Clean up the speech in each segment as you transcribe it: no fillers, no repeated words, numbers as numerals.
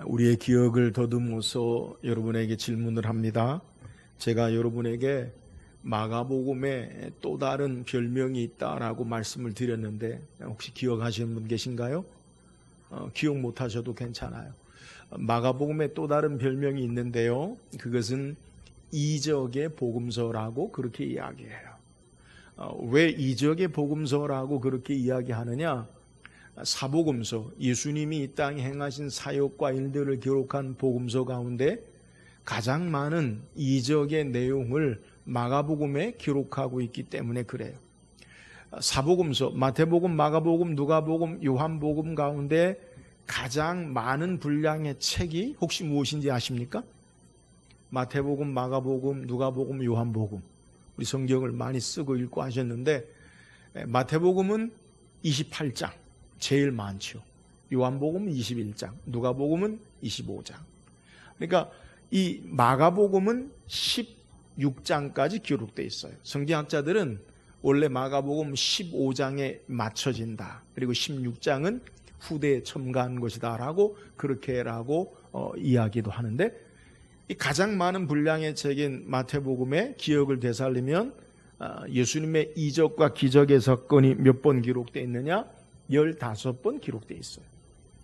우리의 기억을 더듬어서 여러분에게 질문을 합니다. 제가 여러분에게 마가복음에 또 다른 별명이 있다라고 말씀을 드렸는데 혹시 기억하시는 분 계신가요? 기억 못하셔도 괜찮아요. 마가복음에 또 다른 별명이 있는데요, 그것은 이적의 복음서라고 그렇게 이야기해요. 왜 이적의 복음서라고 그렇게 이야기하느냐? 사복음서, 예수님이 이 땅에 행하신 사역과 일들을 기록한 복음서 가운데 가장 많은 이적의 내용을 마가복음에 기록하고 있기 때문에 그래요. 사복음서, 마태복음, 마가복음, 누가복음, 요한복음 가운데 가장 많은 분량의 책이 혹시 무엇인지 아십니까? 마태복음, 마가복음, 누가복음, 요한복음. 우리 성경을 많이 쓰고 읽고 하셨는데, 마태복음은 28장, 제일 많죠. 요한복음은 21장, 누가복음은 25장. 그러니까 이 마가복음은 16장까지 기록되어 있어요. 성경학자들은 원래 마가복음 15장에 맞춰진다. 그리고 16장은 후대에 첨가한 것이다 라고 그렇게라고 이야기도 하는데, 이 가장 많은 분량의 책인 마태복음의 기억을 되살리면 예수님의 이적과 기적의 사건이 몇 번 기록되어 있느냐? 15번 기록되어 있어요.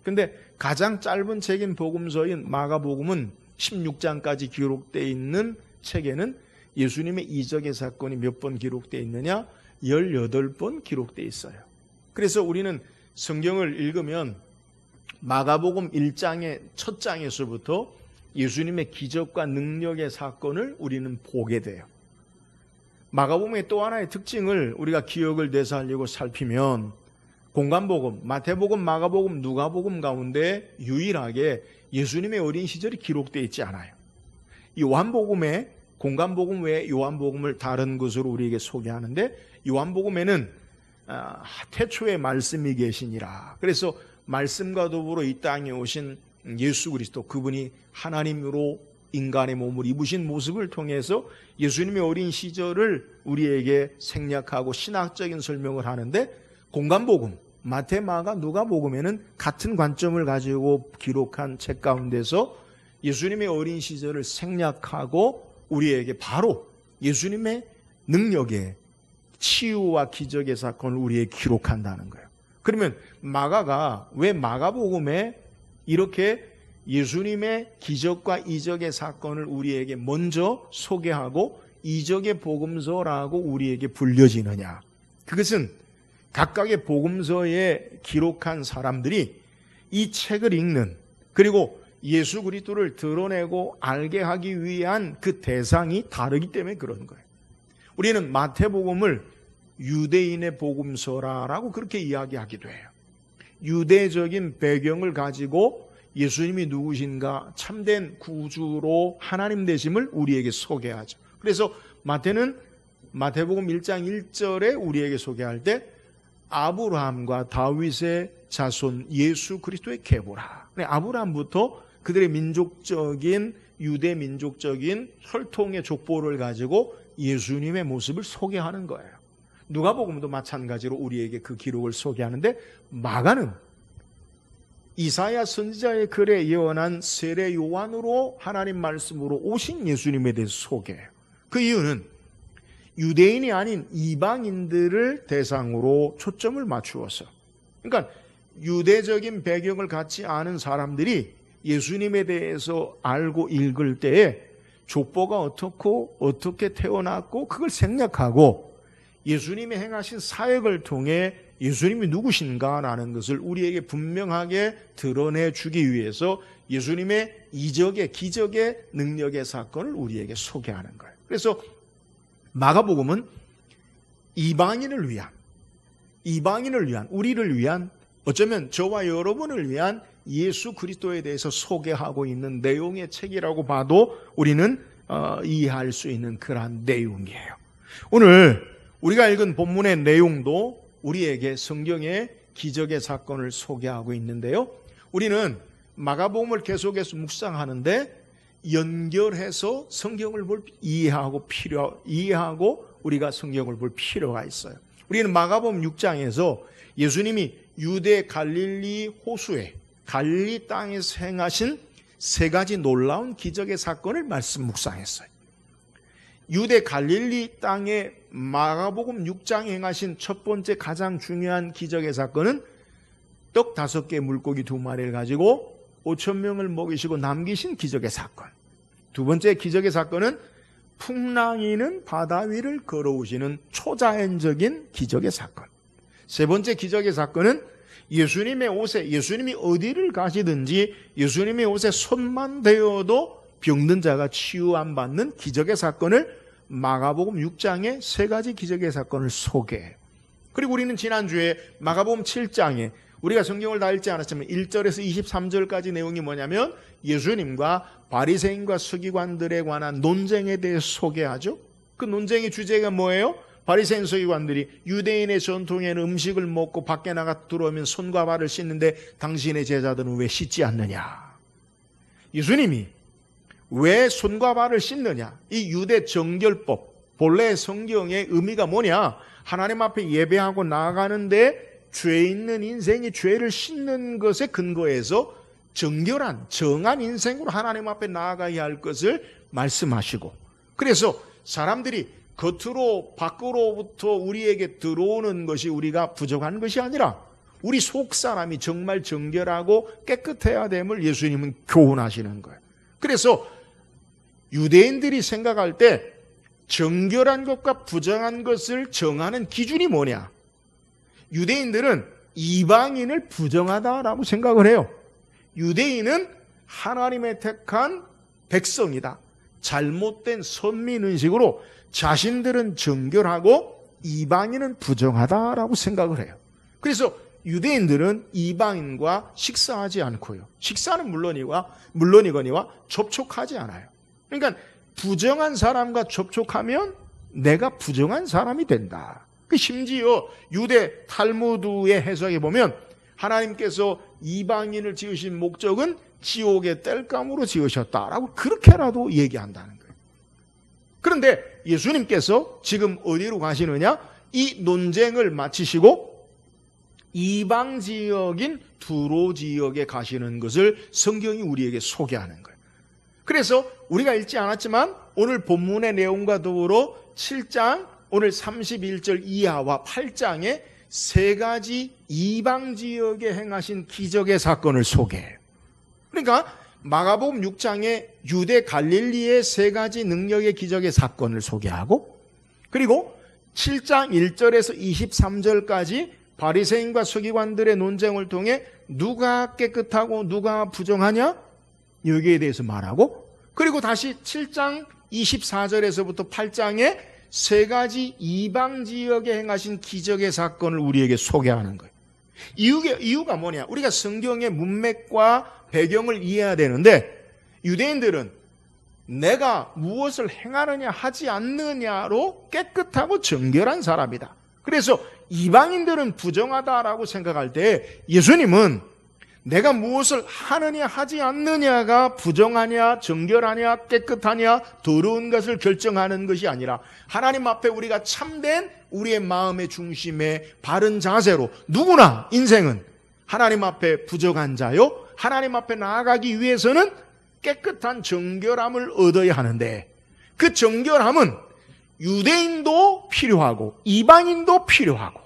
근데 가장 짧은 책인 복음서인 마가복음은 16장까지 기록되어 있는 책에는 예수님의 이적의 사건이 몇 번 기록되어 있느냐? 18번 기록되어 있어요. 그래서 우리는 성경을 읽으면 마가복음 1장의 첫 장에서부터 예수님의 기적과 능력의 사건을 우리는 보게 돼요. 마가복음의 또 하나의 특징을 우리가 기억을 되살리고 살피면 공관복음, 마태복음, 마가복음, 누가복음 가운데 유일하게 예수님의 어린 시절이 기록되어 있지 않아요. 요한복음에 공관복음 외에 요한복음을 다른 것으로 우리에게 소개하는데, 요한복음에는 태초에 말씀이 계시니라. 그래서 말씀과 더불어 이 땅에 오신 예수 그리스도, 그분이 하나님으로 인간의 몸을 입으신 모습을 통해서 예수님의 어린 시절을 우리에게 생략하고 신학적인 설명을 하는데, 공관복음, 마태, 마가, 누가복음에는 같은 관점을 가지고 기록한 책 가운데서 예수님의 어린 시절을 생략하고 우리에게 바로 예수님의 능력의 치유와 기적의 사건을 우리에게 기록한다는 거예요. 그러면 마가가 왜 마가복음에 이렇게 예수님의 기적과 이적의 사건을 우리에게 먼저 소개하고 이적의 복음서라고 우리에게 불려지느냐? 그것은 각각의 복음서에 기록한 사람들이 이 책을 읽는, 그리고 예수 그리스도를 드러내고 알게 하기 위한 그 대상이 다르기 때문에 그런 거예요. 우리는 마태복음을 유대인의 복음서라고 그렇게 이야기하기도 해요. 유대적인 배경을 가지고 예수님이 누구신가, 참된 구주로 하나님 되심을 우리에게 소개하죠. 그래서 마태는 마태복음 1장 1절에 우리에게 소개할 때 아브라함과 다윗의 자손 예수 그리스도의 계보라. 아브라함부터 그들의 민족적인, 유대 민족적인 혈통의 족보를 가지고 예수님의 모습을 소개하는 거예요. 누가복음도 마찬가지로 우리에게 그 기록을 소개하는데, 마가는 이사야 선지자의 글에 예언한 세례 요한으로 하나님 말씀으로 오신 예수님에 대해서 소개해요. 그 이유는 유대인이 아닌 이방인들을 대상으로 초점을 맞추어서, 그러니까 유대적인 배경을 갖지 않은 사람들이 예수님에 대해서 알고 읽을 때에 족보가 어떻고 어떻게 태어났고 그걸 생략하고 예수님이 행하신 사역을 통해 예수님이 누구신가라는 것을 우리에게 분명하게 드러내주기 위해서 예수님의 이적의 기적의 능력의 사건을 우리에게 소개하는 거예요. 그래서 마가복음은 이방인을 위한, 우리를 위한, 어쩌면 저와 여러분을 위한 예수 그리스도에 대해서 소개하고 있는 내용의 책이라고 봐도 우리는 이해할 수 있는 그러한 내용이에요. 오늘 우리가 읽은 본문의 내용도 우리에게 성경의 기적의 사건을 소개하고 있는데요, 우리는 마가복음을 계속해서 묵상하는데 연결해서 성경을 이해하고 우리가 성경을 볼 필요가 있어요. 우리는 마가복음 6장에서 예수님이 유대 갈릴리 호수에 갈릴리 땅에서 행하신 세 가지 놀라운 기적의 사건을 말씀 묵상했어요. 유대 갈릴리 땅에 마가복음 6장에 행하신 첫 번째 가장 중요한 기적의 사건은 떡 5개 물고기 2마리를 가지고 5,000명을 먹이시고 남기신 기적의 사건. 두 번째 기적의 사건은 풍랑이는 바다 위를 걸어오시는 초자연적인 기적의 사건. 세 번째 기적의 사건은 예수님의 옷에, 예수님이 어디를 가시든지 예수님의 옷에 손만 대어도 병든 자가 치유 안 받는 기적의 사건을 마가복음 6장에 세 가지 기적의 사건을 소개해요. 그리고 우리는 지난주에 마가복음 7장에 우리가 성경을 다 읽지 않았지만 1절에서 23절까지 내용이 뭐냐면 예수님과 바리새인과 서기관들에 관한 논쟁에 대해 소개하죠. 그 논쟁의 주제가 뭐예요? 바리새인 서기관들이 유대인의 전통에는 음식을 먹고 밖에 나가 들어오면 손과 발을 씻는데 당신의 제자들은 왜 씻지 않느냐? 예수님이 왜 손과 발을 씻느냐? 이 유대 정결법, 본래 성경의 의미가 뭐냐? 하나님 앞에 예배하고 나아가는데 죄 있는 인생이 죄를 씻는 것에 근거해서 정결한, 정한 인생으로 하나님 앞에 나아가야 할 것을 말씀하시고, 그래서 사람들이 겉으로 밖으로부터 우리에게 들어오는 것이 우리가 부족한 것이 아니라 우리 속 사람이 정말 정결하고 깨끗해야 됨을 예수님은 교훈하시는 거예요. 그래서 유대인들이 생각할 때 정결한 것과 부정한 것을 정하는 기준이 뭐냐? 유대인들은 이방인을 부정하다라고 생각을 해요. 유대인은 하나님의 택한 백성이다. 잘못된 선민의식으로 자신들은 정결하고 이방인은 부정하다라고 생각을 해요. 그래서 유대인들은 이방인과 식사하지 않고요. 식사는 물론이거니와 접촉하지 않아요. 그러니까 부정한 사람과 접촉하면 내가 부정한 사람이 된다. 심지어 유대 탈무드의 해석에 보면 하나님께서 이방인을 지으신 목적은 지옥의 땔감으로 지으셨다라고 그렇게라도 얘기한다는 거예요. 그런데 예수님께서 지금 어디로 가시느냐? 이 논쟁을 마치시고 이방 지역인 두로 지역에 가시는 것을 성경이 우리에게 소개하는 거예요. 그래서 우리가 읽지 않았지만 오늘 본문의 내용과 더불어 7장 오늘 31절 이하와 8장에 세 가지 이방 지역에 행하신 기적의 사건을 소개해요. 그러니까 마가복음 6장에 유대 갈릴리의 세 가지 능력의 기적의 사건을 소개하고, 그리고 7장 1절에서 23절까지 바리새인과 서기관들의 논쟁을 통해 누가 깨끗하고 누가 부정하냐? 여기에 대해서 말하고, 그리고 다시 7장 24절에서부터 8장에 세 가지 이방 지역에 행하신 기적의 사건을 우리에게 소개하는 거예요. 이유가 뭐냐? 우리가 성경의 문맥과 배경을 이해해야 되는데 유대인들은 내가 무엇을 행하느냐 하지 않느냐로 깨끗하고 정결한 사람이다. 그래서 이방인들은 부정하다라고 생각할 때 예수님은 내가 무엇을 하느냐 하지 않느냐가 부정하냐 정결하냐 깨끗하냐 더러운 것을 결정하는 것이 아니라 하나님 앞에 우리가 참된 우리의 마음의 중심에 바른 자세로, 누구나 인생은 하나님 앞에 부족한 자요 하나님 앞에 나아가기 위해서는 깨끗한 정결함을 얻어야 하는데, 그 정결함은 유대인도 필요하고 이방인도 필요하고,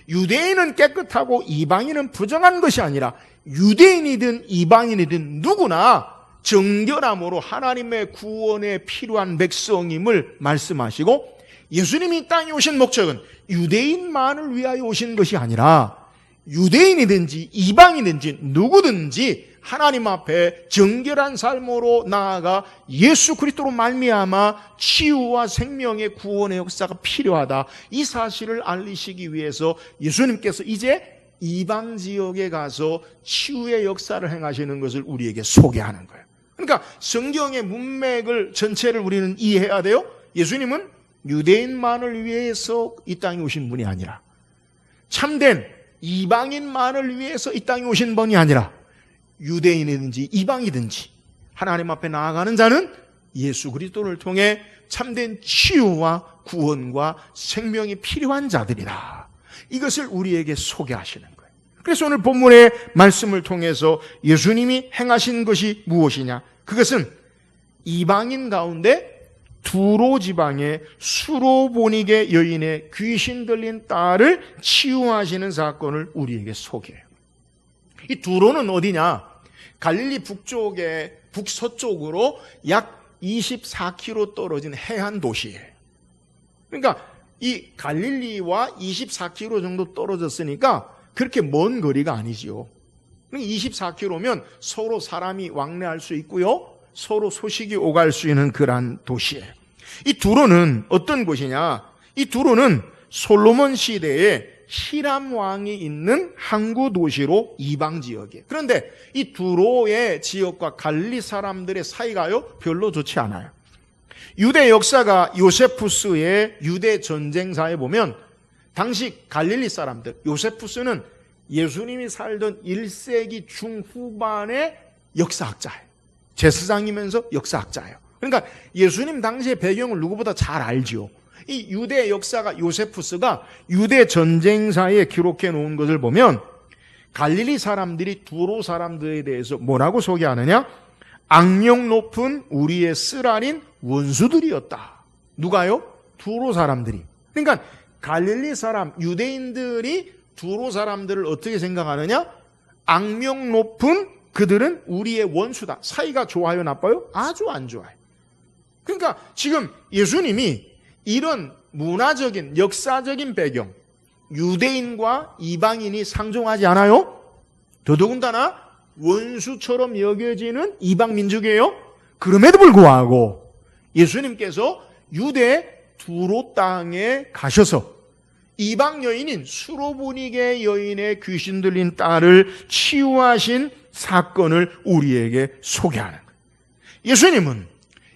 유대인은 깨끗하고 이방인은 부정한 것이 아니라 유대인이든 이방인이든 누구나 정결함으로 하나님의 구원에 필요한 백성임을 말씀하시고, 예수님이 이 땅에 오신 목적은 유대인만을 위하여 오신 것이 아니라 유대인이든지 이방인이든지 누구든지 하나님 앞에 정결한 삶으로 나아가 예수 그리스도로 말미암아 치유와 생명의 구원의 역사가 필요하다, 이 사실을 알리시기 위해서 예수님께서 이제 이방 지역에 가서 치유의 역사를 행하시는 것을 우리에게 소개하는 거예요. 그러니까 성경의 문맥을 전체를 우리는 이해해야 돼요. 예수님은 유대인만을 위해서 이 땅에 오신 분이 아니라, 참된 이방인만을 위해서 이 땅에 오신 분이 아니라, 유대인이든지 이방이든지 하나님 앞에 나아가는 자는 예수 그리스도를 통해 참된 치유와 구원과 생명이 필요한 자들이다. 이것을 우리에게 소개하시는 거예요. 그래서 오늘 본문의 말씀을 통해서 예수님이 행하신 것이 무엇이냐? 그것은 이방인 가운데 두로 지방의 수로보니게 여인의 귀신 들린 딸을 치유하시는 사건을 우리에게 소개해요. 이 두로는 어디냐? 갈릴리 북쪽에 북서쪽으로 약 24km 떨어진 해안 도시예요. 그러니까 이 갈릴리와 24km 정도 떨어졌으니까 그렇게 먼 거리가 아니지요. 24km면 서로 사람이 왕래할 수 있고요, 서로 소식이 오갈 수 있는 그러한 도시예요. 이 두로는 어떤 곳이냐? 이 두로는 솔로몬 시대에 히람 왕이 있는 항구 도시로 이방 지역이에요. 그런데 이 두로의 지역과 갈릴리 사람들의 사이가요 별로 좋지 않아요. 유대 역사가 요세푸스의 유대 전쟁사에 보면 당시 갈릴리 사람들, 요세푸스는 예수님이 살던 1세기 중후반의 역사학자예요. 제사장이면서 역사학자예요. 그러니까 예수님 당시의 배경을 누구보다 잘 알지요. 이 유대 역사가 요세푸스가 유대 전쟁사에 기록해 놓은 것을 보면 갈릴리 사람들이 두로 사람들에 대해서 뭐라고 소개하느냐? 악명 높은 우리의 쓰라린 원수들이었다. 누가요? 두로 사람들이. 그러니까 갈릴리 사람, 유대인들이 두로 사람들을 어떻게 생각하느냐? 악명 높은 그들은 우리의 원수다. 사이가 좋아요, 나빠요? 아주 안 좋아요. 그러니까 지금 예수님이 이런 문화적인, 역사적인 배경, 유대인과 이방인이 상종하지 않아요? 더더군다나 원수처럼 여겨지는 이방 민족이에요. 그럼에도 불구하고 예수님께서 유대 두로 땅에 가셔서 이방 여인인 수로보니게 여인의 귀신 들린 딸을 치유하신 사건을 우리에게 소개하는 거예요. 예수님은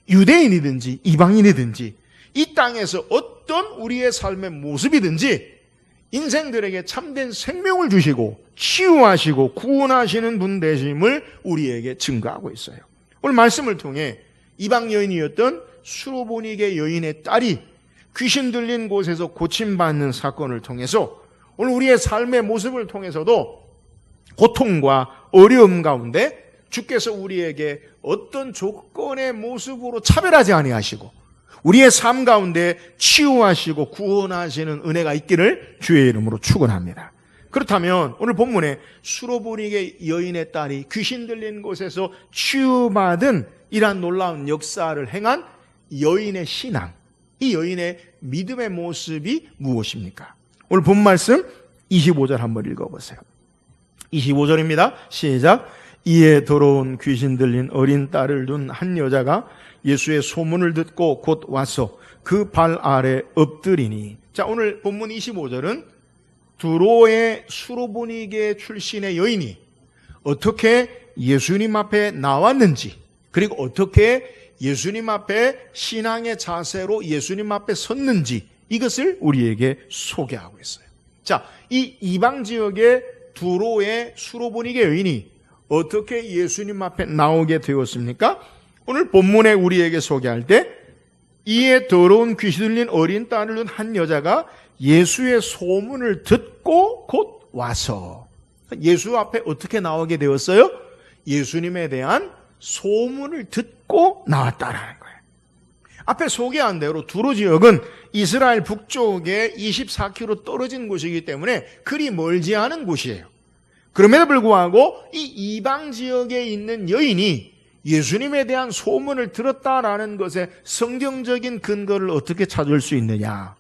유대인이든지 이방인이든지 이 땅에서 어떤 우리의 삶의 모습이든지 인생들에게 참된 생명을 주시고 치유하시고 구원하시는 분 되심을 우리에게 증거하고 있어요. 오늘 말씀을 통해 이방 여인이었던 수로보니게 여인의 딸이 귀신 들린 곳에서 고침받는 사건을 통해서 오늘 우리의 삶의 모습을 통해서도 고통과 어려움 가운데 주께서 우리에게 어떤 조건의 모습으로 차별하지 아니하시고 우리의 삶 가운데 치유하시고 구원하시는 은혜가 있기를 주의 이름으로 축원합니다. 그렇다면 오늘 본문에 수로보니게 여인의 딸이 귀신 들린 곳에서 치유받은 이러한 놀라운 역사를 행한 여인의 신앙, 이 여인의 믿음의 모습이 무엇입니까? 오늘 본 말씀 25절 한번 읽어보세요. 25절입니다. 시작. 이에 더러운 귀신 들린 어린 딸을 둔 한 여자가 예수의 소문을 듣고 곧 와서 그 발 아래 엎드리니. 자, 오늘 본문 25절은 두로의 수로보니게 출신의 여인이 어떻게 예수님 앞에 나왔는지, 그리고 어떻게 예수님 앞에 신앙의 자세로 예수님 앞에 섰는지, 이것을 우리에게 소개하고 있어요. 자, 이 이방 지역의 두로의 수로보니게 여인이 어떻게 예수님 앞에 나오게 되었습니까? 오늘 본문에 우리에게 소개할 때 이에 더러운 귀신 들린 어린 딸을 둔 한 여자가 예수의 소문을 듣고 곧 와서, 예수 앞에 어떻게 나오게 되었어요? 예수님에 대한 소문을 듣고 나왔다라는 거예요. 앞에 소개한 대로 두로 지역은 이스라엘 북쪽에 24km 떨어진 곳이기 때문에 그리 멀지 않은 곳이에요. 그럼에도 불구하고 이 이방 지역에 있는 여인이 예수님에 대한 소문을 들었다라는 것에 성경적인 근거를 어떻게 찾을 수 있느냐?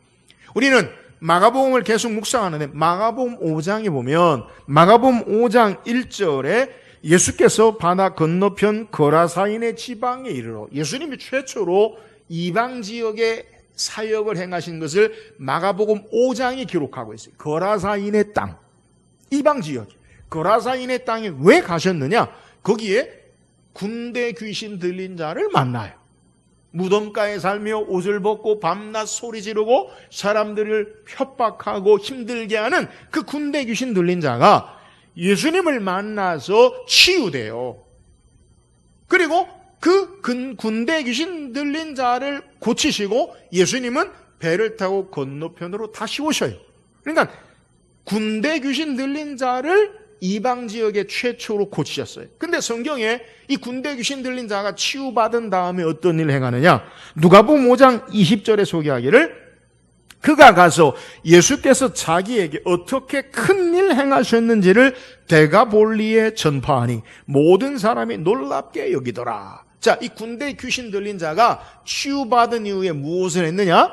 우리는 마가복음을 계속 묵상하는데 마가복음 5장에 보면 마가복음 5장 1절에 예수께서 바다 건너편 거라사인의 지방에 이르러, 예수님이 최초로 이방 지역에 사역을 행하신 것을 마가복음 5장이 기록하고 있어요. 거라사인의 땅, 이방 지역, 거라사인의 땅에 왜 가셨느냐? 거기에 군대 귀신 들린 자를 만나요. 무덤가에 살며 옷을 벗고 밤낮 소리 지르고 사람들을 협박하고 힘들게 하는 그 군대 귀신 들린 자가 예수님을 만나서 치유돼요. 그리고 그 군대 귀신 들린 자를 고치시고 예수님은 배를 타고 건너편으로 다시 오셔요. 그러니까 군대 귀신 들린 자를 이방 지역에 최초로 고치셨어요. 근데 성경에 이 군대 귀신 들린 자가 치유받은 다음에 어떤 일을 행하느냐? 누가복음 5장 20절에 소개하기를 그가 가서 예수께서 자기에게 어떻게 큰일 행하셨는지를 데가볼리에 전파하니 모든 사람이 놀랍게 여기더라. 자, 이 군대 귀신 들린 자가 치유받은 이후에 무엇을 했느냐?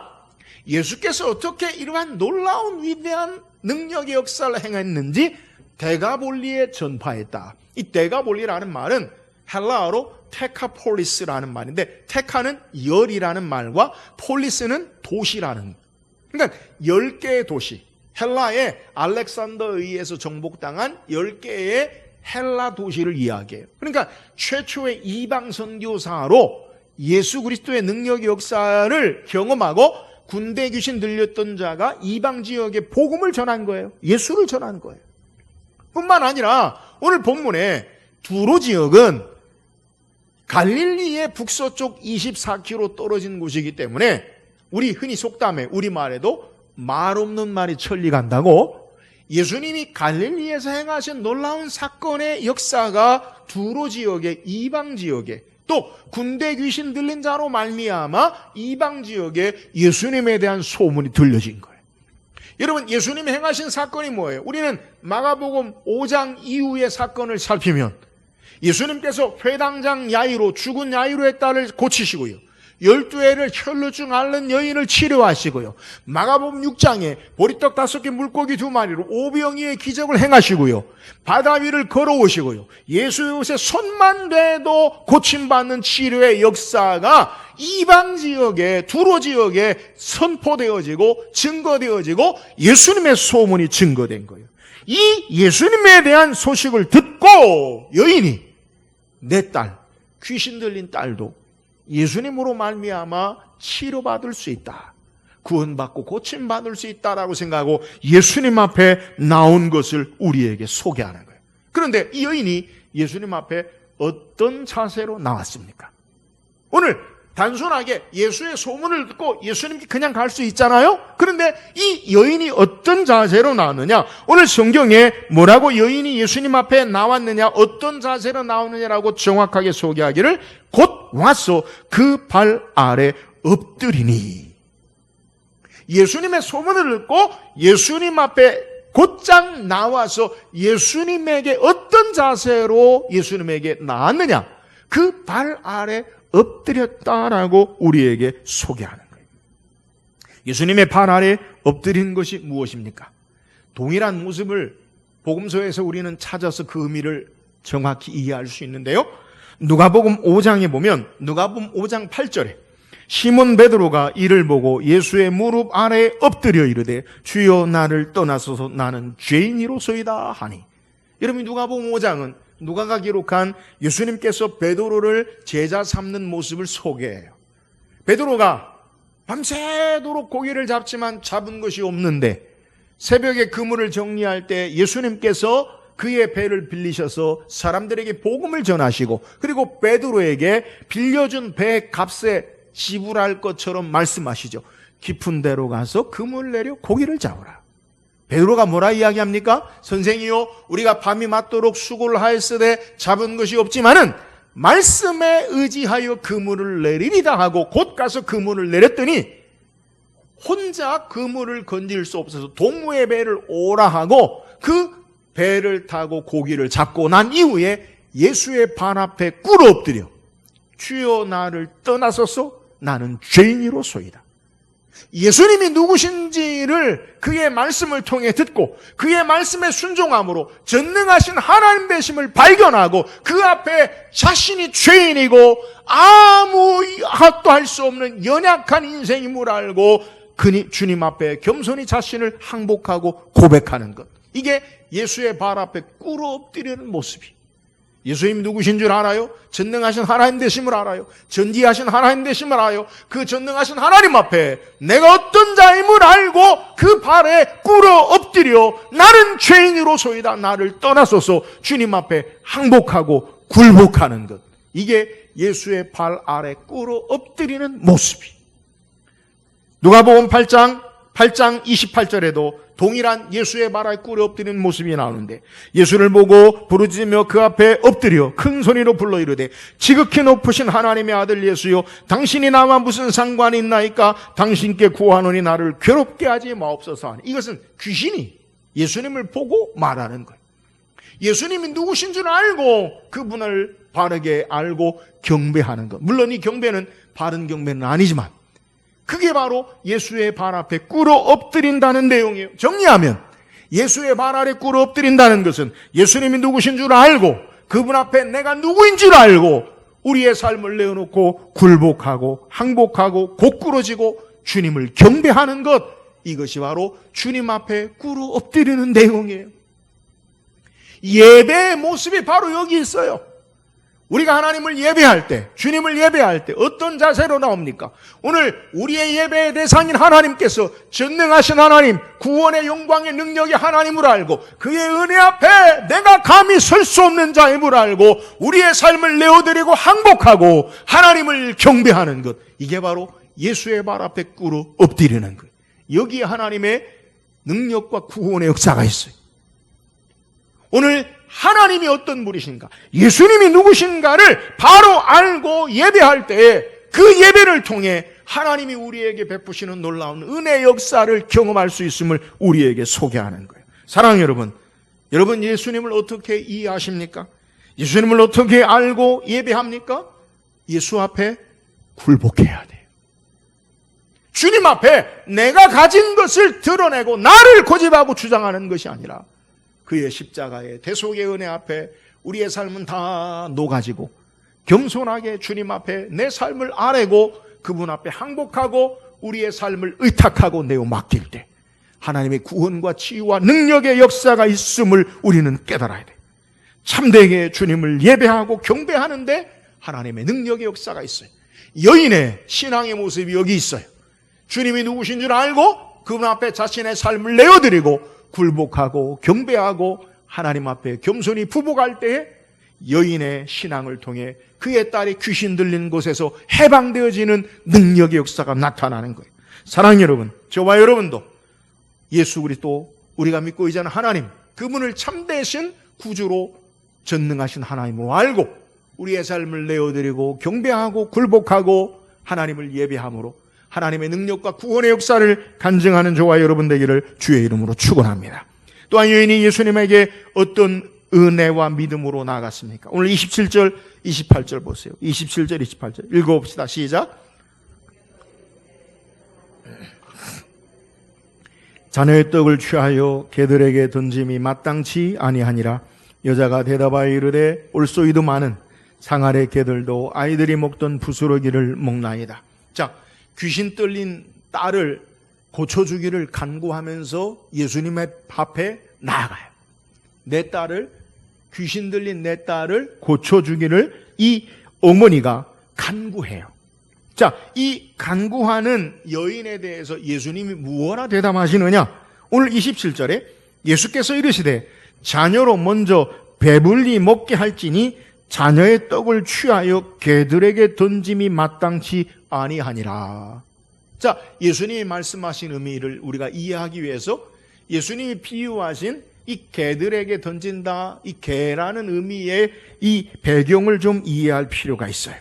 예수께서 어떻게 이러한 놀라운 위대한 능력의 역사를 행했는지 데가볼리에 전파했다. 이 데가볼리라는 말은 헬라어로 테카폴리스라는 말인데, 테카는 열이라는 말과 폴리스는 도시라는, 그러니까 10개의 도시, 헬라의 알렉산더에 의해서 정복당한 10개의 헬라 도시를 이야기해요. 그러니까 최초의 이방 선교사로 예수 그리스도의 능력의 역사를 경험하고 군대 귀신 들렸던 자가 이방 지역에 복음을 전한 거예요. 예수를 전한 거예요. 뿐만 아니라 오늘 본문에 두로 지역은 갈릴리의 북서쪽 24km 떨어진 곳이기 때문에 우리 흔히 속담에 우리말에도 말 없는 말이 천리 간다고, 예수님이 갈릴리에서 행하신 놀라운 사건의 역사가 두로 지역의 이방 지역에, 또 군대 귀신 들린 자로 말미암아 이방 지역에 예수님에 대한 소문이 들려진 거예요. 여러분, 예수님이 행하신 사건이 뭐예요? 우리는 마가복음 5장 이후의 사건을 살피면 예수님께서 회당장 야이로, 죽은 야이로의 딸을 고치시고요, 12회를 혈루증 앓는 여인을 치료하시고요, 마가복음 6장에 보리떡 5개 물고기 2마리로 오병이의 기적을 행하시고요, 바다 위를 걸어오시고요, 예수의 손만 대도 고침받는 치료의 역사가 이방 지역에, 두로 지역에 선포되어지고 증거되어지고 예수님의 소문이 증거된 거예요. 이 예수님에 대한 소식을 듣고 여인이, 내 딸, 귀신 들린 딸도 예수님으로 말미암아 치료받을 수 있다, 구원받고 고침받을 수 있다라고 생각하고 예수님 앞에 나온 것을 우리에게 소개하는 거예요. 그런데 이 여인이 예수님 앞에 어떤 자세로 나왔습니까? 오늘 단순하게 예수의 소문을 듣고 예수님께 그냥 갈 수 있잖아요? 그런데 이 여인이 어떤 자세로 나왔느냐? 오늘 성경에 뭐라고 여인이 예수님 앞에 나왔느냐, 어떤 자세로 나오느냐라고 정확하게 소개하기를 곧 와서 그 발 아래 엎드리니. 예수님의 소문을 듣고 예수님 앞에 곧장 나와서 예수님에게 어떤 자세로 예수님에게 나왔느냐? 그 발 아래 엎드렸다라고 우리에게 소개하는 거예요. 예수님의 발 아래 엎드린 것이 무엇입니까? 동일한 모습을 복음서에서 우리는 찾아서 그 의미를 정확히 이해할 수 있는데요, 누가복음 5장에 보면 누가복음 5장 8절에 시몬 베드로가 이를 보고 예수의 무릎 아래에 엎드려 이르되 주여 나를 떠나소서 나는 죄인이로소이다 하니. 여러분, 누가복음 5장은 누가가 기록한 예수님께서 베드로를 제자 삼는 모습을 소개해요. 베드로가 밤새도록 고기를 잡지만 잡은 것이 없는데 새벽에 그물을 정리할 때 예수님께서 그의 배를 빌리셔서 사람들에게 복음을 전하시고, 그리고 베드로에게 빌려준 배 값에 지불할 것처럼 말씀하시죠. 깊은 데로 가서 그물 내려 고기를 잡으라. 베드로가 뭐라 이야기합니까? 선생이요, 우리가 밤이 맞도록 수고를 하였으되 잡은 것이 없지만은 말씀에 의지하여 그물을 내리리다 하고 곧 가서 그물을 내렸더니 혼자 그물을 건질 수 없어서 동무의 배를 오라 하고 그 배를 타고 고기를 잡고 난 이후에 예수의 발 앞에 꿇어 엎드려 주여 나를 떠나소서 나는 죄인이로소이다. 예수님이 누구신지를 그의 말씀을 통해 듣고 그의 말씀에 순종함으로 전능하신 하나님 되심을 발견하고 그 앞에 자신이 죄인이고 아무 핫도 할 수 없는 연약한 인생임을 알고 주님 앞에 겸손히 자신을 항복하고 고백하는 것, 이게 예수의 발 앞에 꿇어 엎드리는 모습이. 예수님이 누구신 줄 알아요? 전능하신 하나님 되심을 알아요. 전지하신 하나님 되심을 알아요. 그 전능하신 하나님 앞에 내가 어떤 자임을 알고 그 발에 꿇어 엎드려 나는 죄인으로소이다 나를 떠나소서 주님 앞에 항복하고 굴복하는 것, 이게 예수의 발 아래 꿇어 엎드리는 모습이. 누가복음 8장 8장 28절에도 동일한 예수의 발 아래 꿇어 엎드리는 모습이 나오는데 예수를 보고 부르짖으며 그 앞에 엎드려 큰 소리로 불러 이르되 지극히 높으신 하나님의 아들 예수여 당신이 나와 무슨 상관이 있나이까 당신께 구하노니 나를 괴롭게 하지 마옵소서 하니 이것은 귀신이 예수님을 보고 말하는 거예요. 예수님이 누구신 줄 알고 그분을 바르게 알고 경배하는 것. 물론 이 경배는 바른 경배는 아니지만 그게 바로 예수의 발 앞에 꿇어 엎드린다는 내용이에요. 정리하면 예수의 발 아래 꿇어 엎드린다는 것은 예수님이 누구신 줄 알고 그분 앞에 내가 누구인 줄 알고 우리의 삶을 내어놓고 굴복하고 항복하고 곧꾸러지고 주님을 경배하는 것. 이것이 바로 주님 앞에 꿇어 엎드리는 내용이에요. 예배의 모습이 바로 여기 있어요. 우리가 하나님을 예배할 때, 주님을 예배할 때 어떤 자세로 나옵니까? 오늘 우리의 예배의 대상인 하나님께서 전능하신 하나님, 구원의 영광의 능력의 하나님을 알고 그의 은혜 앞에 내가 감히 설 수 없는 자임을 알고 우리의 삶을 내어드리고 항복하고 하나님을 경배하는 것. 이게 바로 예수의 발 앞에 꿇어 엎드리는 것. 여기에 하나님의 능력과 구원의 역사가 있어요. 오늘 하나님이 어떤 분이신가, 예수님이 누구신가를 바로 알고 예배할 때 그 예배를 통해 하나님이 우리에게 베푸시는 놀라운 은혜의 역사를 경험할 수 있음을 우리에게 소개하는 거예요. 사랑하는 여러분, 여러분 예수님을 어떻게 이해하십니까? 예수님을 어떻게 알고 예배합니까? 예수 앞에 굴복해야 돼요. 주님 앞에 내가 가진 것을 드러내고 나를 고집하고 주장하는 것이 아니라 그의 십자가의 대속의 은혜 앞에 우리의 삶은 다 녹아지고 겸손하게 주님 앞에 내 삶을 아뢰고 그분 앞에 항복하고 우리의 삶을 의탁하고 내어 맡길 때 하나님의 구원과 치유와 능력의 역사가 있음을 우리는 깨달아야 돼요. 참되게 주님을 예배하고 경배하는데 하나님의 능력의 역사가 있어요. 여인의 신앙의 모습이 여기 있어요. 주님이 누구신 줄 알고 그분 앞에 자신의 삶을 내어드리고 굴복하고 경배하고 하나님 앞에 겸손히 부복할 때에 여인의 신앙을 통해 그의 딸이 귀신 들린 곳에서 해방되어지는 능력의 역사가 나타나는 거예요. 사랑하는 여러분, 저와 여러분도 예수 그리스도 우리가 믿고 있는 하나님, 그분을 참되신 구주로 전능하신 하나님으로 알고 우리의 삶을 내어드리고 경배하고 굴복하고 하나님을 예배함으로 하나님의 능력과 구원의 역사를 간증하는 저와 여러분 되기를 주의 이름으로 축원합니다. 또한 여인이 예수님에게 어떤 은혜와 믿음으로 나아갔습니까? 오늘 27절, 28절 보세요. 27절, 28절 읽어봅시다. 시작. 자녀의 떡을 취하여 개들에게 던짐이 마땅치 아니하니라. 여자가 대답하여 이르되 올소이도마는 상아래 개들도 아이들이 먹던 부스러기를 먹나이다. 자, 귀신 들린 딸을 고쳐주기를 간구하면서 예수님의 앞에 나아가요. 내 딸을, 귀신 들린 내 딸을 고쳐주기를 이 어머니가 간구해요. 자, 이 간구하는 여인에 대해서 예수님이 무엇라 대답하시느냐? 오늘 27절에 예수께서 이르시되 자녀로 먼저 배불리 먹게 할지니 자녀의 떡을 취하여 개들에게 던짐이 마땅치 아니하니라. 자, 예수님이 말씀하신 의미를 우리가 이해하기 위해서 예수님이 비유하신 이 개들에게 던진다, 이 개라는 의미의 이 배경을 좀 이해할 필요가 있어요.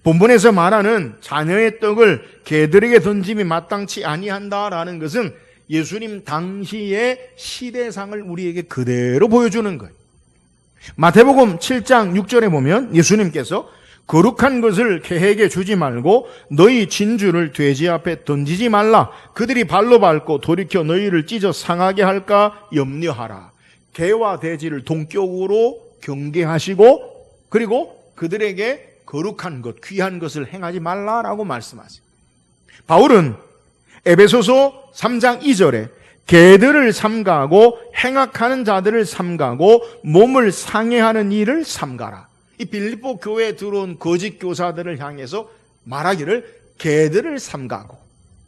본문에서 말하는 자녀의 떡을 개들에게 던짐이 마땅치 아니한다라는 것은 예수님 당시의 시대상을 우리에게 그대로 보여주는 거예요. 마태복음 7장 6절에 보면 예수님께서 거룩한 것을 개에게 주지 말고 너희 진주를 돼지 앞에 던지지 말라. 그들이 발로 밟고 돌이켜 너희를 찢어 상하게 할까 염려하라. 개와 돼지를 동격으로 경계하시고 그리고 그들에게 거룩한 것, 귀한 것을 행하지 말라라고 말씀하세요. 바울은 에베소서 3장 2절에 개들을 삼가하고 행악하는 자들을 삼가하고 몸을 상해하는 일을 삼가라. 이 빌립보 교회에 들어온 거짓 교사들을 향해서 말하기를 개들을 삼가고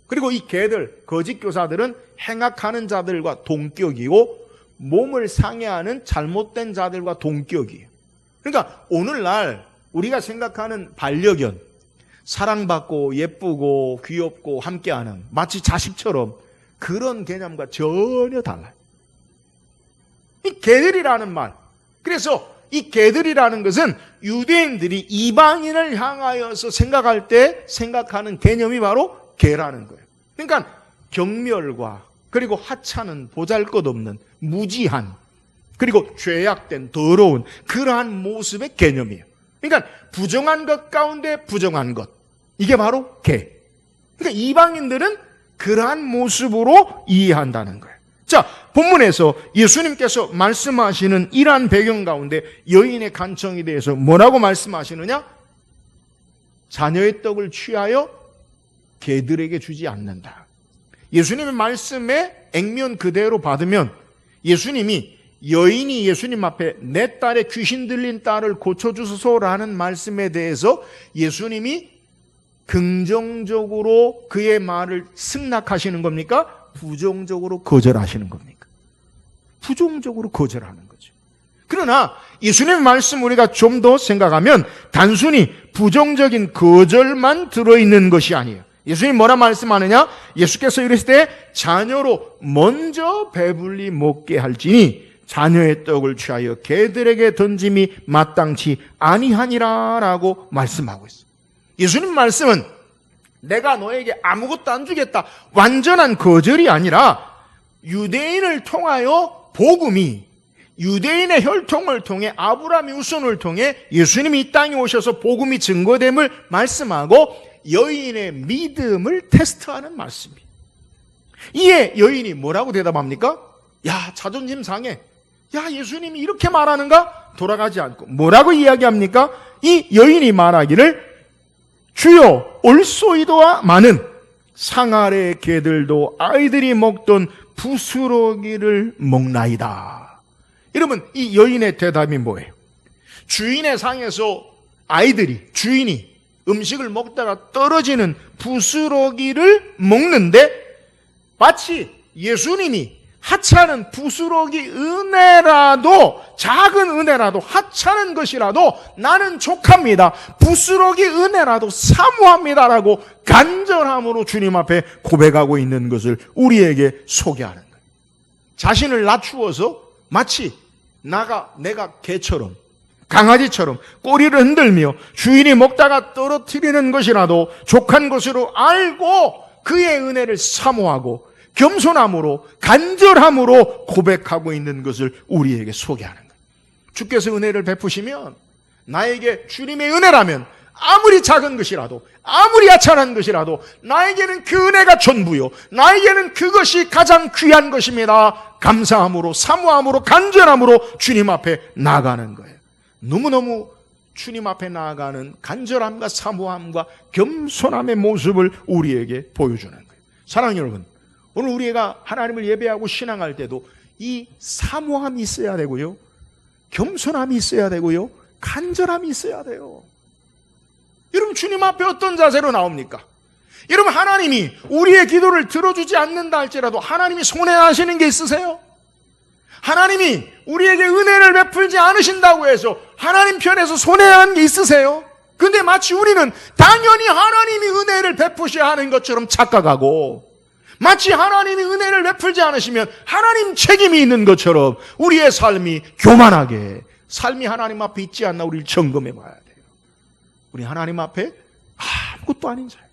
그리고 이 개들, 거짓 교사들은 행악하는 자들과 동격이고 몸을 상해하는 잘못된 자들과 동격이에요. 그러니까 오늘날 우리가 생각하는 반려견, 사랑받고 예쁘고 귀엽고 함께하는 마치 자식처럼 그런 개념과 전혀 달라요. 이 개들이라는 말, 그래서 이 개들이라는 것은 유대인들이 이방인을 향하여서 생각할 때 생각하는 개념이 바로 개라는 거예요. 그러니까 경멸과 그리고 하찮은 보잘것없는 무지한 그리고 죄악된 더러운 그러한 모습의 개념이에요. 그러니까 부정한 것 가운데 부정한 것, 이게 바로 개. 그러니까 이방인들은 그러한 모습으로 이해한다는 거예요. 자, 본문에서 예수님께서 말씀하시는 이러한 배경 가운데 여인의 간청에 대해서 뭐라고 말씀하시느냐? 자녀의 떡을 취하여 개들에게 주지 않는다. 예수님의 말씀에 액면 그대로 받으면 예수님이 여인이 예수님 앞에 내 딸의 귀신 들린 딸을 고쳐주소서라는 말씀에 대해서 예수님이 긍정적으로 그의 말을 승낙하시는 겁니까? 부정적으로 거절하시는 겁니까? 부정적으로 거절하는 거죠. 그러나 예수님의 말씀 우리가 좀 더 생각하면 단순히 부정적인 거절만 들어있는 것이 아니에요. 예수님 뭐라 말씀하느냐? 예수께서 이르실 때 자녀로 먼저 배불리 먹게 할지니 자녀의 떡을 취하여 개들에게 던짐이 마땅치 아니하니라 라고 말씀하고 있어요. 예수님 말씀은 내가 너에게 아무것도 안 주겠다, 완전한 거절이 아니라 유대인을 통하여 복음이 유대인의 혈통을 통해 아브라함의 후손을 통해 예수님이 이 땅에 오셔서 복음이 증거됨을 말씀하고 여인의 믿음을 테스트하는 말씀이에요. 이에 여인이 뭐라고 대답합니까? 야, 자존심 상해. 야, 예수님이 이렇게 말하는가? 돌아가지 않고 뭐라고 이야기합니까? 이 여인이 말하기를 주여 올소이도와 많은 상아래 개들도 아이들이 먹던 부스러기를 먹나이다. 여러분, 이 여인의 대답이 뭐예요? 주인의 상에서 주인이 음식을 먹다가 떨어지는 부스러기를 먹는데 마치 예수님이 하찮은 부스러기 은혜라도, 작은 은혜라도, 하찮은 것이라도 나는 족합니다, 부스러기 은혜라도 사모합니다라고 간절함으로 주님 앞에 고백하고 있는 것을 우리에게 소개하는 거예요. 자신을 낮추어서 마치 내가 개처럼, 강아지처럼 꼬리를 흔들며 주인이 먹다가 떨어뜨리는 것이라도 족한 것으로 알고 그의 은혜를 사모하고 겸손함으로 간절함으로 고백하고 있는 것을 우리에게 소개하는 거예요. 주께서 은혜를 베푸시면 나에게 주님의 은혜라면 아무리 작은 것이라도, 아무리 하찮은 것이라도 나에게는 그 은혜가 전부요, 나에게는 그것이 가장 귀한 것입니다. 감사함으로, 사모함으로, 간절함으로 주님 앞에 나아가는 거예요. 너무너무 주님 앞에 나아가는 간절함과 사모함과 겸손함의 모습을 우리에게 보여주는 거예요. 사랑하는 여러분, 오늘 우리가 하나님을 예배하고 신앙할 때도 이 사모함이 있어야 되고요, 겸손함이 있어야 되고요, 간절함이 있어야 돼요. 여러분, 주님 앞에 어떤 자세로 나옵니까? 여러분, 하나님이 우리의 기도를 들어주지 않는다 할지라도 하나님이 손해하시는 게 있으세요? 하나님이 우리에게 은혜를 베풀지 않으신다고 해서 하나님 편에서 손해한 게 있으세요? 근데 마치 우리는 당연히 하나님이 은혜를 베푸셔야 하는 것처럼 착각하고, 마치 하나님이 은혜를 베풀지 않으시면 하나님 책임이 있는 것처럼 우리의 삶이 교만하게, 삶이 하나님 앞에 있지 않나 우리를 점검해 봐야 돼요. 우리 하나님 앞에 아무것도 아닌 자예요.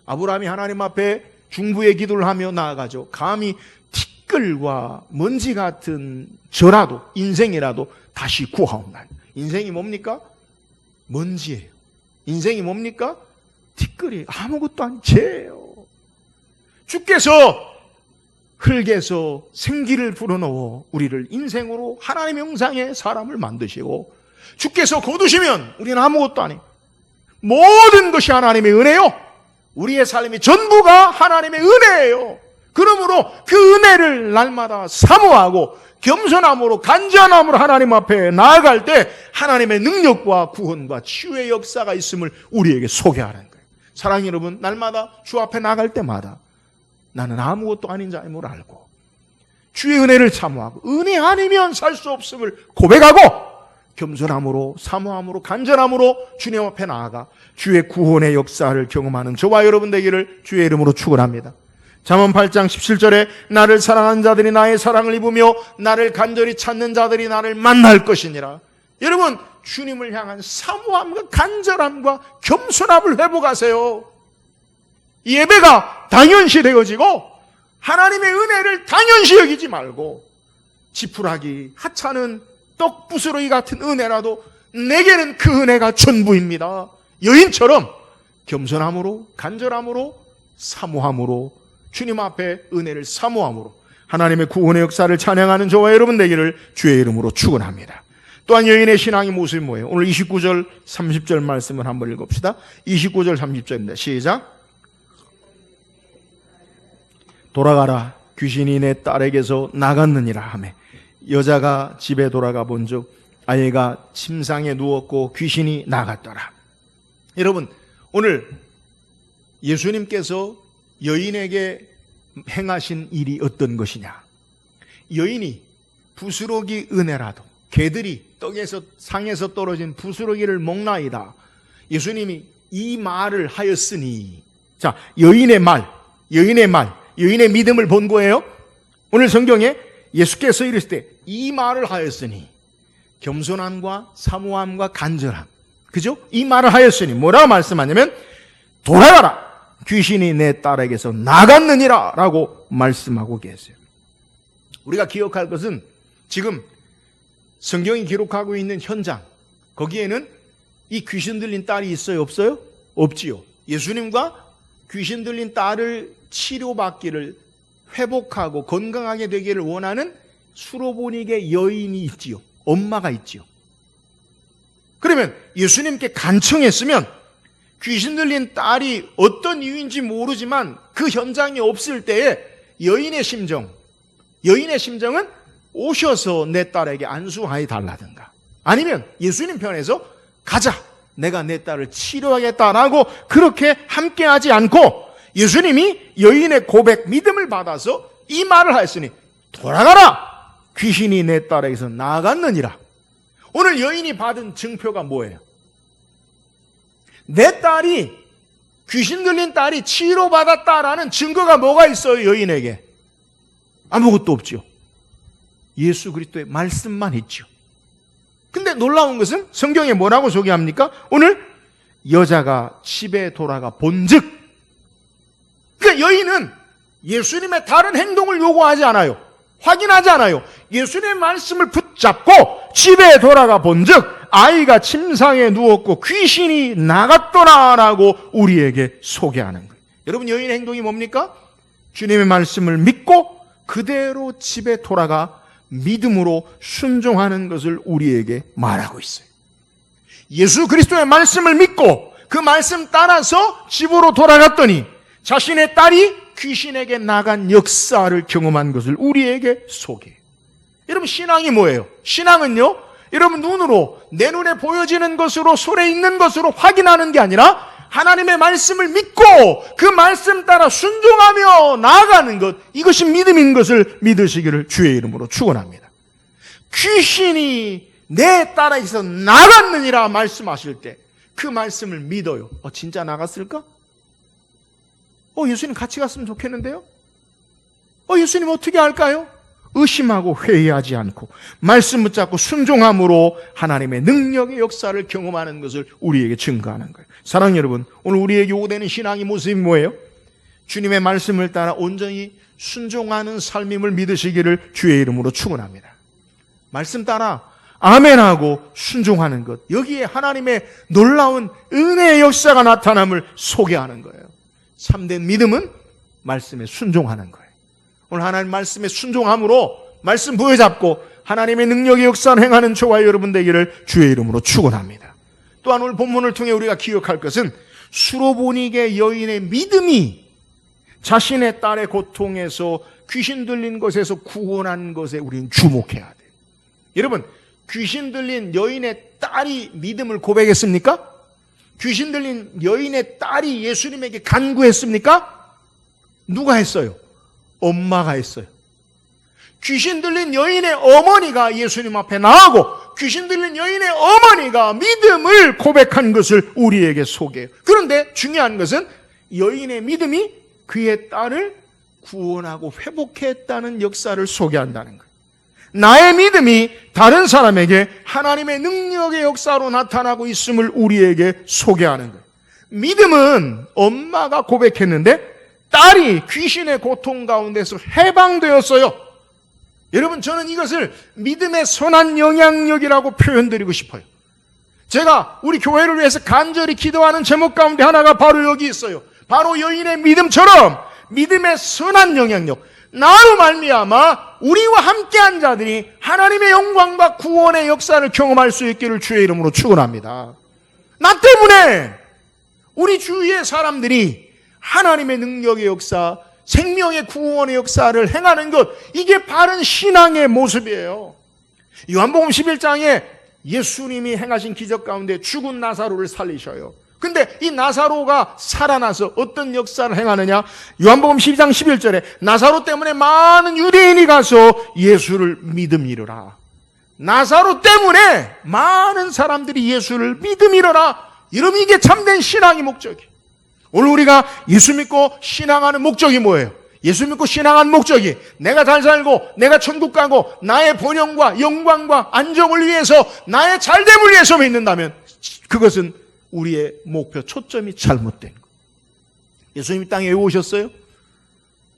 아브라함이 하나님 앞에 중부의 기도를 하며 나아가죠. 감히 티끌과 먼지 같은 저라도, 인생이라도 다시 구하옵나니. 인생이 뭡니까? 먼지예요. 인생이 뭡니까? 티끌이 아무것도 아닌 죄예요. 주께서 흙에서 생기를 불어넣어 우리를 인생으로 하나님의 형상의 사람을 만드시고, 주께서 거두시면 우리는 아무것도 아니에요. 모든 것이 하나님의 은혜요, 우리의 삶이 전부가 하나님의 은혜예요. 그러므로 그 은혜를 날마다 사모하고 겸손함으로 간절함으로 하나님 앞에 나아갈 때 하나님의 능력과 구원과 치유의 역사가 있음을 우리에게 소개하는 거예요. 사랑하는 여러분, 날마다 주 앞에 나갈 때마다 나는 아무것도 아닌 자임을 알고 주의 은혜를 사모하고 은혜 아니면 살 수 없음을 고백하고 겸손함으로, 사모함으로, 간절함으로 주님 앞에 나아가 주의 구원의 역사를 경험하는 저와 여러분 되기를 주의 이름으로 축원합니다. 잠언 8장 17절에 나를 사랑하는 자들이 나의 사랑을 입으며 나를 간절히 찾는 자들이 나를 만날 것이니라. 여러분, 주님을 향한 사모함과 간절함과 겸손함을 회복하세요. 예배가 당연시 되어지고 하나님의 은혜를 당연시 여기지 말고, 지푸라기, 하찮은 떡 부스러기 같은 은혜라도 내게는 그 은혜가 전부입니다. 여인처럼 겸손함으로, 간절함으로, 사모함으로, 주님 앞에 은혜를 사모함으로 하나님의 구원의 역사를 찬양하는 저와 여러분 되기를 주의 이름으로 축원합니다. 또한 여인의 신앙의 모습이 뭐예요? 오늘 29절 30절 말씀을 한번 읽읍시다. 29절 30절입니다. 시작. 돌아가라, 귀신이 내 딸에게서 나갔느니라 하매 여자가 집에 돌아가 본즉 아이가 침상에 누웠고 귀신이 나갔더라. 여러분, 오늘 예수님께서 여인에게 행하신 일이 어떤 것이냐? 여인이 부스러기 은혜라도, 개들이 떡에서 상에서 떨어진 부스러기를 먹나이다, 예수님이 이 말을 하였으니, 자, 여인의 믿음을 본 거예요. 오늘 성경에 예수께서 이르실 때 이 말을 하였으니, 겸손함과 사모함과 간절함, 그죠? 이 말을 하였으니 뭐라고 말씀하냐면 돌아가라, 귀신이 내 딸에게서 나갔느니라 라고 말씀하고 계세요. 우리가 기억할 것은 지금 성경이 기록하고 있는 현장, 거기에는 이 귀신 들린 딸이 있어요, 없어요? 없지요. 예수님과 귀신 들린 딸을 치료받기를, 회복하고 건강하게 되기를 원하는 수로보닉의 여인이 있지요. 엄마가 있지요. 그러면 예수님께 간청했으면 귀신 들린 딸이 어떤 이유인지 모르지만 그 현장이 없을 때에 여인의 심정은 오셔서 내 딸에게 안수하여 달라든가, 아니면 예수님 편에서 가자, 내가 내 딸을 치료하겠다라고 그렇게 함께하지 않고 예수님이 여인의 고백, 믿음을 받아서 이 말을 하였으니 돌아가라, 귀신이 내 딸에게서 나갔느니라. 오늘 여인이 받은 증표가 뭐예요? 내 딸이, 귀신 들린 딸이 치료받았다라는 증거가 뭐가 있어요? 여인에게 아무것도 없죠. 예수 그리스도의 말씀만 있죠. 근데 놀라운 것은 성경에 뭐라고 소개합니까? 오늘 여자가 집에 돌아가 본즉, 그러니까 여인은 예수님의 다른 행동을 요구하지 않아요. 확인하지 않아요. 예수님의 말씀을 붙잡고 집에 돌아가 본즉 아이가 침상에 누웠고 귀신이 나갔더라라고 우리에게 소개하는 거예요. 여러분, 여인의 행동이 뭡니까? 주님의 말씀을 믿고 그대로 집에 돌아가 믿음으로 순종하는 것을 우리에게 말하고 있어요. 예수 그리스도의 말씀을 믿고 그 말씀 따라서 집으로 돌아갔더니 자신의 딸이 귀신에게 나간 역사를 경험한 것을 우리에게 소개해요. 여러분, 신앙이 뭐예요? 신앙은요, 여러분 눈으로, 내 눈에 보여지는 것으로, 손에 있는 것으로 확인하는 게 아니라 하나님의 말씀을 믿고 그 말씀 따라 순종하며 나아가는 것, 이것이 믿음인 것을 믿으시기를 주의 이름으로 축원합니다. 귀신이 내 딸에게서 나갔느니라 말씀하실 때 그 말씀을 믿어요. 진짜 나갔을까? 예수님 같이 갔으면 좋겠는데요? 예수님 어떻게 할까요? 의심하고 회의하지 않고 말씀 붙잡고 순종함으로 하나님의 능력의 역사를 경험하는 것을 우리에게 증거하는 거예요. 사랑하는 여러분, 오늘 우리에게 요구되는 신앙의 모습이 뭐예요? 주님의 말씀을 따라 온전히 순종하는 삶임을 믿으시기를 주의 이름으로 축원합니다. 말씀 따라 아멘하고 순종하는 것, 여기에 하나님의 놀라운 은혜의 역사가 나타남을 소개하는 거예요. 참된 믿음은 말씀에 순종하는 거예요. 오늘 하나님 말씀에 순종함으로 말씀 부여잡고 하나님의 능력의 역사를 행하는 저와 여러분 되기를 주의 이름으로 축원합니다. 또한 오늘 본문을 통해 우리가 기억할 것은 수로보닉의 여인의 믿음이 자신의 딸의 고통에서, 귀신 들린 것에서 구원한 것에 우리는 주목해야 돼요. 여러분, 귀신 들린 여인의 딸이 믿음을 고백했습니까? 귀신 들린 여인의 딸이 예수님에게 간구했습니까? 누가 했어요? 엄마가 했어요. 귀신 들린 여인의 어머니가 예수님 앞에 나가고 귀신 들린 여인의 어머니가 믿음을 고백한 것을 우리에게 소개해요. 그런데 중요한 것은 여인의 믿음이 그의 딸을 구원하고 회복했다는 역사를 소개한다는 거예요. 나의 믿음이 다른 사람에게 하나님의 능력의 역사로 나타나고 있음을 우리에게 소개하는 거예요. 믿음은 엄마가 고백했는데 딸이 귀신의 고통 가운데서 해방되었어요. 여러분, 저는 이것을 믿음의 선한 영향력이라고 표현드리고 싶어요. 제가 우리 교회를 위해서 간절히 기도하는 제목 가운데 하나가 바로 여기 있어요. 바로 여인의 믿음처럼 믿음의 선한 영향력, 나로 말미암아 우리와 함께한 자들이 하나님의 영광과 구원의 역사를 경험할 수 있기를 주의 이름으로 축원합니다. 나 때문에 우리 주위의 사람들이 하나님의 능력의 역사, 생명의 구원의 역사를 행하는 것, 이게 바른 신앙의 모습이에요. 요한복음 11장에 예수님이 행하신 기적 가운데 죽은 나사로를 살리셔요. 근데 이 나사로가 살아나서 어떤 역사를 행하느냐? 요한복음 12장 11절에 나사로 때문에 많은 유대인이 가서 예수를 믿음이르라. 나사로 때문에 많은 사람들이 예수를 믿음이르라. 여러분, 이게 참된 신앙의 목적이에요. 오늘 우리가 예수 믿고 신앙하는 목적이 뭐예요? 예수 믿고 신앙하는 목적이 내가 잘 살고 내가 천국 가고 나의 번영과 영광과 안정을 위해서 나의 잘됨을 위해서 믿는다면 그것은 우리의 목표, 초점이 잘못된 거예요. 예수님이 땅에 왜 오셨어요?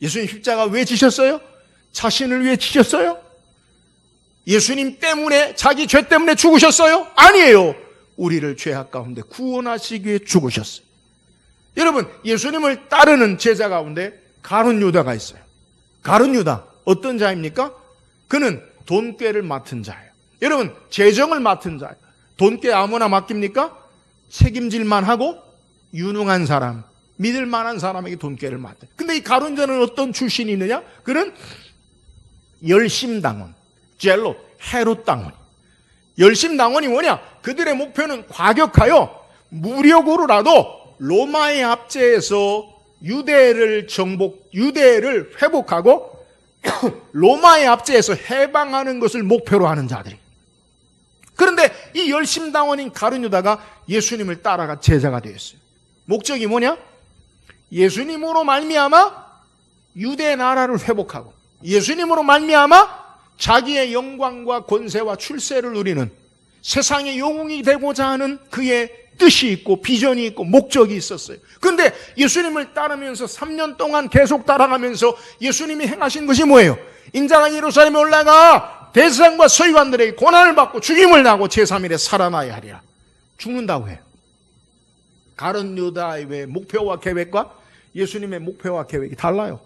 예수님 십자가 왜 지셨어요? 자신을 위해 지셨어요? 예수님 때문에, 자기 죄 때문에 죽으셨어요? 아니에요. 우리를 죄악 가운데 구원하시기 위해 죽으셨어요. 여러분, 예수님을 따르는 제자 가운데 가룟 유다가 있어요. 가룟 유다, 어떤 자입니까? 그는 돈꾀를 맡은 자예요. 여러분, 재정을 맡은 자예요. 돈꾀 아무나 맡깁니까? 책임질만 하고 유능한 사람, 믿을 만한 사람에게 돈꾀를 맡아요. 근데 이 가룟 유다는 어떤 출신이 있느냐? 그는 열심당원, 젤로, 헤롯당원. 열심당원이 뭐냐? 그들의 목표는 과격하여 무력으로라도 로마의 압제에서 유대를 회복하고 로마의 압제에서 해방하는 것을 목표로 하는 자들이. 그런데 이 열심당원인 가룟 유다가 예수님을 따라가 제자가 되었어요. 목적이 뭐냐? 예수님으로 말미암아 유대 나라를 회복하고 예수님으로 말미암아 자기의 영광과 권세와 출세를 누리는 세상의 영웅이 되고자 하는 그의 뜻이 있고 비전이 있고 목적이 있었어요. 그런데 예수님을 따르면서 3년 동안 계속 따라가면서 예수님이 행하신 것이 뭐예요? 인자가 예루살렘에 올라가 대제사장과 서기관들에게 고난을 받고 죽임을 당하고 제3일에 살아나야 하리라. 죽는다고 해요. 가룟 유다의 목표와 계획과 예수님의 목표와 계획이 달라요.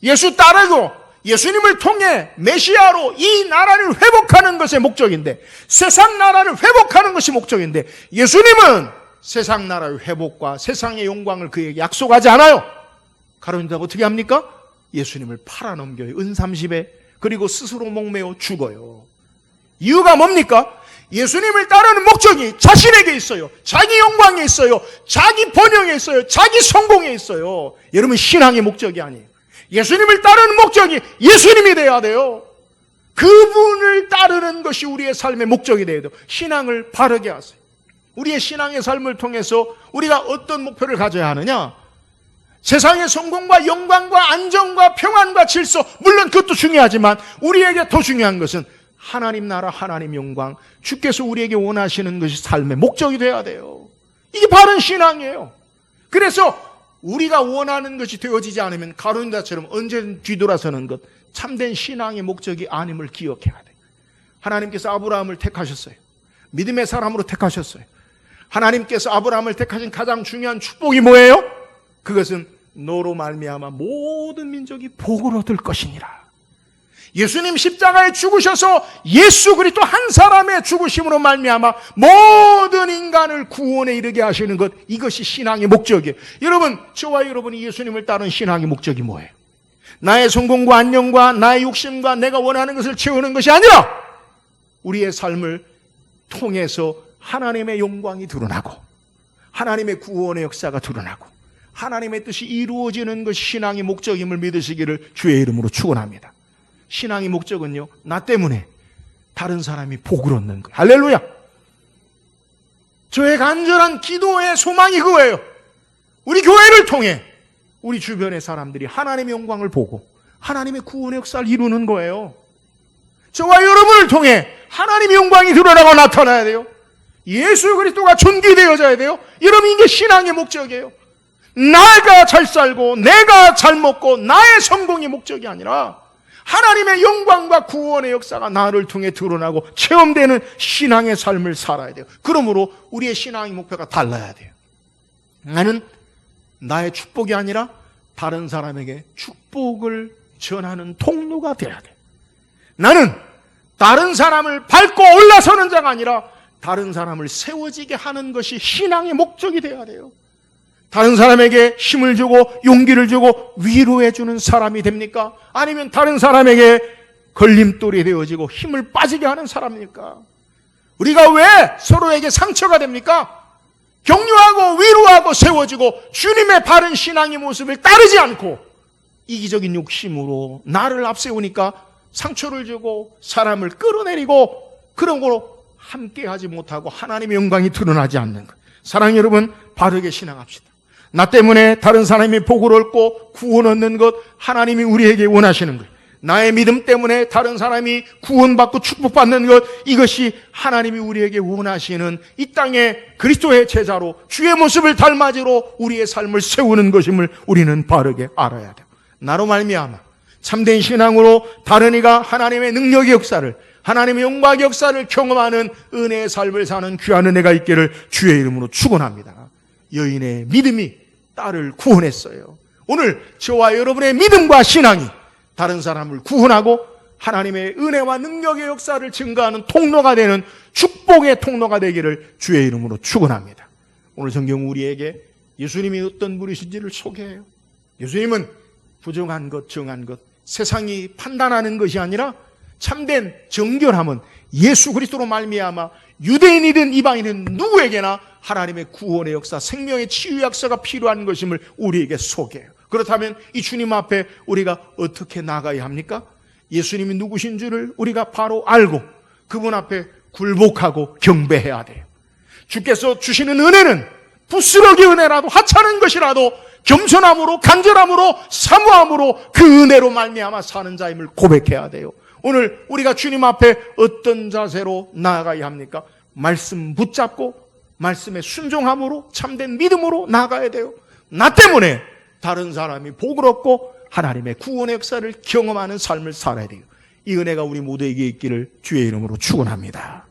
예수 따르고 예수님을 통해 메시아로 이 나라를 회복하는 것이 목적인데, 세상 나라를 회복하는 것이 목적인데, 예수님은 세상 나라의 회복과 세상의 영광을 그에게 약속하지 않아요. 가룟 유다가 어떻게 합니까? 예수님을 팔아넘겨요. 은 30에. 그리고 스스로 목매어 죽어요. 이유가 뭡니까? 예수님을 따르는 목적이 자신에게 있어요. 자기 영광에 있어요. 자기 번영에 있어요. 자기 성공에 있어요. 여러분, 신앙의 목적이 아니에요. 예수님을 따르는 목적이 예수님이 되어야 돼요. 그분을 따르는 것이 우리의 삶의 목적이 되어야 돼요. 신앙을 바르게 하세요. 우리의 신앙의 삶을 통해서 우리가 어떤 목표를 가져야 하느냐? 세상의 성공과 영광과 안정과 평안과 질서, 물론 그것도 중요하지만 우리에게 더 중요한 것은 하나님 나라, 하나님 영광, 주께서 우리에게 원하시는 것이 삶의 목적이 되어야 돼요. 이게 바른 신앙이에요. 그래서 우리가 원하는 것이 되어지지 않으면 가룟 유다처럼 언제든 뒤돌아서는 것, 참된 신앙의 목적이 아님을 기억해야 돼요. 하나님께서 아브라함을 택하셨어요. 믿음의 사람으로 택하셨어요. 하나님께서 아브라함을 택하신 가장 중요한 축복이 뭐예요? 그것은 너로 말미암아 모든 민족이 복을 얻을 것이니라. 예수님 십자가에 죽으셔서 예수 그리스도 한 사람의 죽으심으로 말미암아 모든 인간을 구원에 이르게 하시는 것, 이것이 신앙의 목적이에요. 여러분, 저와 여러분이 예수님을 따른 신앙의 목적이 뭐예요? 나의 성공과 안녕과 나의 욕심과 내가 원하는 것을 채우는 것이 아니라 우리의 삶을 통해서 하나님의 영광이 드러나고 하나님의 구원의 역사가 드러나고 하나님의 뜻이 이루어지는 것이 신앙의 목적임을 믿으시기를 주의 이름으로 축원합니다. 신앙의 목적은요, 나 때문에 다른 사람이 복을 얻는 거예요. 할렐루야! 저의 간절한 기도의 소망이 그거예요. 우리 교회를 통해 우리 주변의 사람들이 하나님의 영광을 보고 하나님의 구원의 역사를 이루는 거예요. 저와 여러분을 통해 하나님의 영광이 드러나고 나타나야 돼요. 예수 그리스도가 존귀되어져야 돼요. 여러분, 이게 신앙의 목적이에요. 내가 잘 살고 내가 잘 먹고 나의 성공이 목적이 아니라 하나님의 영광과 구원의 역사가 나를 통해 드러나고 체험되는 신앙의 삶을 살아야 돼요. 그러므로 우리의 신앙의 목표가 달라야 돼요. 나는 나의 축복이 아니라 다른 사람에게 축복을 전하는 통로가 돼야 돼. 나는 다른 사람을 밟고 올라서는 자가 아니라 다른 사람을 세워지게 하는 것이 신앙의 목적이 돼야 돼요. 다른 사람에게 힘을 주고 용기를 주고 위로해 주는 사람이 됩니까? 아니면 다른 사람에게 걸림돌이 되어지고 힘을 빠지게 하는 사람입니까? 우리가 왜 서로에게 상처가 됩니까? 격려하고 위로하고 세워주고 주님의 바른 신앙의 모습을 따르지 않고 이기적인 욕심으로 나를 앞세우니까 상처를 주고 사람을 끌어내리고 그런 거로 함께하지 못하고 하나님의 영광이 드러나지 않는 것. 사랑하는 여러분, 바르게 신앙합시다. 나 때문에 다른 사람이 복을 얻고 구원 얻는 것 하나님이 우리에게 원하시는 거예요. 나의 믿음 때문에 다른 사람이 구원받고 축복받는 것, 이것이 하나님이 우리에게 원하시는 이 땅의 그리스도의 제자로 주의 모습을 닮아지로 우리의 삶을 세우는 것임을 우리는 바르게 알아야 돼요. 나로 말미암아 참된 신앙으로 다른 이가 하나님의 능력의 역사를, 하나님의 영광의 역사를 경험하는 은혜의 삶을 사는 귀한 은혜가 있기를 주의 이름으로 축원합니다. 여인의 믿음이 딸을 구원했어요. 오늘 저와 여러분의 믿음과 신앙이 다른 사람을 구원하고 하나님의 은혜와 능력의 역사를 증가하는 통로가 되는 축복의 통로가 되기를 주의 이름으로 축원합니다. 오늘 성경 우리에게 예수님이 어떤 분이신지를 소개해요. 예수님은 부정한 것, 정한 것, 세상이 판단하는 것이 아니라 참된 정결함은 예수 그리스도로 말미암아 유대인이든 이방인이든 누구에게나 하나님의 구원의 역사, 생명의 치유 역사가 필요한 것임을 우리에게 소개해요. 그렇다면 이 주님 앞에 우리가 어떻게 나가야 합니까? 예수님이 누구신 줄을 우리가 바로 알고 그분 앞에 굴복하고 경배해야 돼요. 주께서 주시는 은혜는 부스러기 은혜라도 하찮은 것이라도 겸손함으로 간절함으로 사모함으로 그 은혜로 말미암아 사는 자임을 고백해야 돼요. 오늘 우리가 주님 앞에 어떤 자세로 나아가야 합니까? 말씀 붙잡고 말씀에 순종함으로 참된 믿음으로 나아가야 돼요. 나 때문에 다른 사람이 복을 얻고 하나님의 구원의 역사를 경험하는 삶을 살아야 돼요. 이 은혜가 우리 모두에게 있기를 주의 이름으로 축원합니다.